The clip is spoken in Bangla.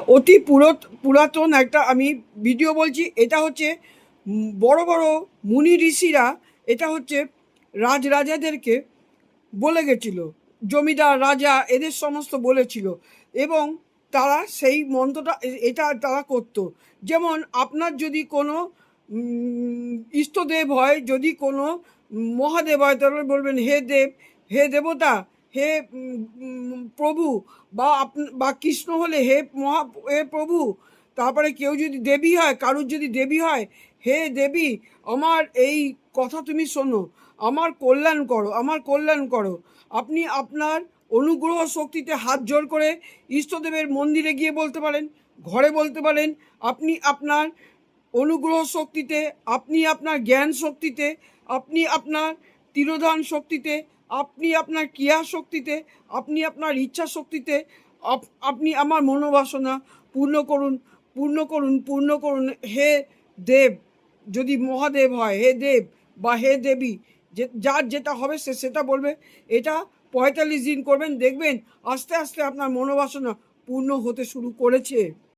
অতি পুরাতন একটা আমি ভিডিও বলছি। এটা হচ্ছে বড় বড় মুনি ঋষিরা এটা হচ্ছে রাজাদেরকে বলে গেছিল, জমিদার রাজা এদের সমস্ত বলেছিল, এবং তারা সেই মন্ত্রটা এটা তারা করতো। যেমন আপনার যদি কোনো ইষ্টদেব হয়, যদি কোনো মহাদেব হয়, তাহলে বলবেন হে দেব, হে দেবতা, হে প্রভু, বা কৃষ্ণ হলে হে প্রভু। তারপরে কেউ যদি দেবী হয়, কারুর যদি দেবী হয়, হে দেবী, আমার এই কথা তুমি শোনো, আমার কল্যাণ করো, আমার কল্যাণ করো। আপনি আপনার অনুগ্রহ শক্তিতে হাত জোর করে ইষ্টদেবের মন্দিরে গিয়ে বলতে পারেন, ঘরে বলতে পারেন। আপনি আপনার অনুগ্রহ শক্তিতে, আপনি আপনার জ্ঞান শক্তিতে, আপনি আপনার তিরোধান শক্তিতে, আপনি আপনার ক্রিয়া শক্তিতে, আপনি আপনার ইচ্ছা শক্তিতে আপনি আমার মনোবাসনা পূর্ণ করুন, পূর্ণ করুন, পূর্ণ করুন। হে দেব, যদি মহাদেব হয়, হে দেব বা হে দেবী, যার যেটা হবে সে সেটা বলবে। এটা 45 দিন করবেন, দেখবেন আস্তে আস্তে আপনার মনোবাসনা পূর্ণ হতে শুরু করেছে।